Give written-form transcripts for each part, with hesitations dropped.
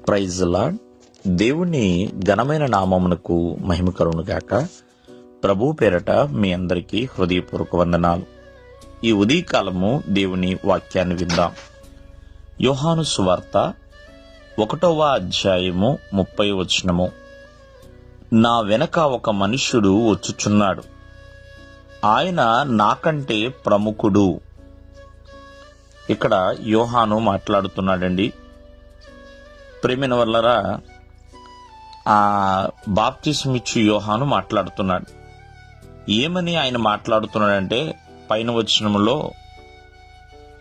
Praise lord. దేవుని ఘనమైన నామమునకు మహిమ కలుగునుగాక. ప్రభు పేరట మీ అందరికీ హృదయపూర్వక వందనాలు. ఈ ఉదయకాలము దేవుని వాక్యాన్ని విందాం. యోహాను సువార్త 1వ అధ్యాయము 30వ వచనము. నా వెనక ఒక మనుష్యుడు వచ్చుచున్నాడు, ఆయన నాకంటే ప్రముఖుడు. ఇక్కడ యోహాను మాట్లాడుతున్నాడండి. ప్రేమైన వల్లరా, బాప్తిస్మిచ్చు యోహాను మాట్లాడుతున్నాడు. ఏమని ఆయన మాట్లాడుతున్నాడంటే, పైన వచనములో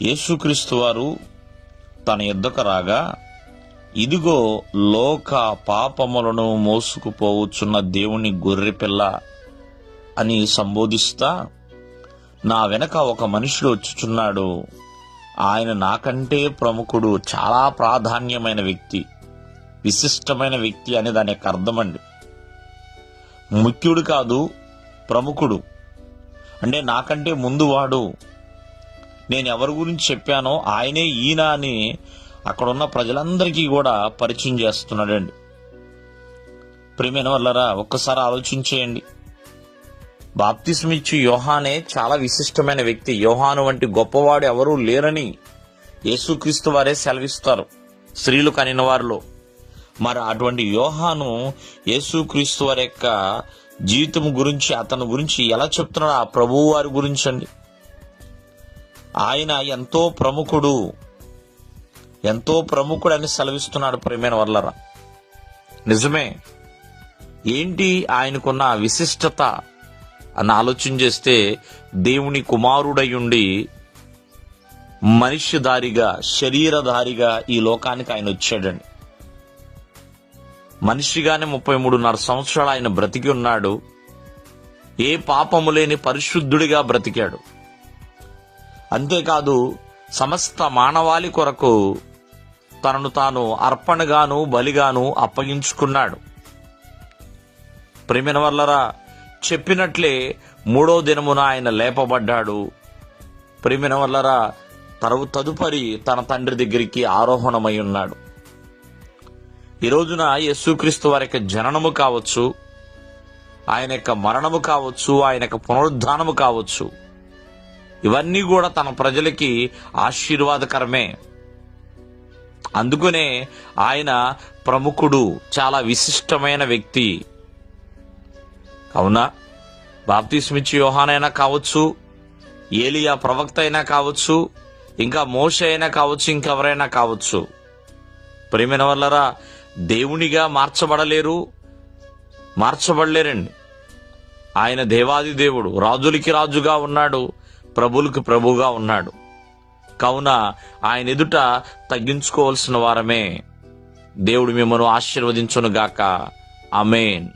యేసుక్రీస్తు వారు తన యొద్దకు రాగా, ఇదిగో లోక పాపములను మోసుకుపోవచ్చున్న దేవుని గొర్రెపిల్ల అని సంబోధిస్తా, నా వెనక ఒక మనుషుడు వచ్చుచున్నాడు, ఆయన నాకంటే ప్రముఖుడు. చాలా ప్రాధాన్యమైన వ్యక్తి, విశిష్టమైన వ్యక్తి అనే దాని యొక్క అర్థమండి. ముఖ్యుడు కాదు, ప్రముఖుడు. అంటే నాకంటే ముందు వాడు. నేను ఎవరి గురించి చెప్పానో ఆయనే ఈయన అని అక్కడున్న ప్రజలందరికీ కూడా పరిచయం చేస్తున్నాడండి. ప్రియమైన వల్లరా, ఒక్కసారి ఆలోచించేయండి. బాప్తిస్మిచ్చు యోహానే చాలా విశిష్టమైన వ్యక్తి. యోహాను వంటి గొప్పవాడు ఎవరూ లేరని యేసుక్రీస్తు వారే సెలవిస్తారు స్త్రీలు కనిన వారిలో. మరి అటువంటి యోహాను యేసుక్రీస్తు వారి యొక్క జీవితం గురించి, అతని గురించి ఎలా చెప్తున్నాడు? ఆ ప్రభువు వారి గురించి అండి. ఆయన ఎంతో ప్రముఖుడు, ఎంతో ప్రముఖుడు అని సెలవిస్తున్నాడు. ప్రియమైన వర్లరా, నిజమే. ఏంటి ఆయనకున్న విశిష్టత అని ఆలోచన చేస్తే, దేవుని కుమారుడయుండి మనుష్యధారిగా, శరీరధారిగా ఈ లోకానికి ఆయన వచ్చాడండి. మనిషిగానే 33.5 సంవత్సరాలు ఆయన బ్రతికి ఉన్నాడు. ఏ పాపము లేని పరిశుద్ధుడిగా బ్రతికాడు. అంతేకాదు, సమస్త మానవాళి కొరకు తనను తాను అర్పణగాను బలిగాను అప్పగించుకున్నాడు. ప్రియమైన వల్లరా, చెప్పినట్లే 3వ దినమున ఆయన లేపబడ్డాడు. ప్రియమైన వల్లరా, తదుపరి తన తండ్రి దగ్గరికి ఆరోహణమై ఉన్నాడు. ఈ రోజున యేసుక్రీస్తు వారి యొక్క జననము కావచ్చు, ఆయన యొక్క మరణము కావచ్చు, ఆయన యొక్క పునరుద్ధానము కావచ్చు, ఇవన్నీ కూడా తన ప్రజలకి ఆశీర్వాదకరమే. అందుకనే ఆయన ప్రముఖుడు, చాలా విశిష్టమైన వ్యక్తి. అవునా? బాప్తిస్మిచ్చు యోహానైనా కావచ్చు, ఏలియా ప్రవక్త అయినా కావచ్చు, ఇంకా మోషే అయినా కావచ్చు, ఇంకెవరైనా కావచ్చు. ప్రియమైన వల్లరా, దేవునిగా మార్చబడలేరండి. ఆయన దేవాది దేవుడు, రాజులకి రాజుగా ఉన్నాడు, ప్రభువులకి ప్రభువుగా ఉన్నాడు. కావున ఆయన ఎదుట తగ్గించుకోవాల్సిన వారమే. దేవుడు మిమ్మల్ని ఆశీర్వదించును గాక. ఆమేన్.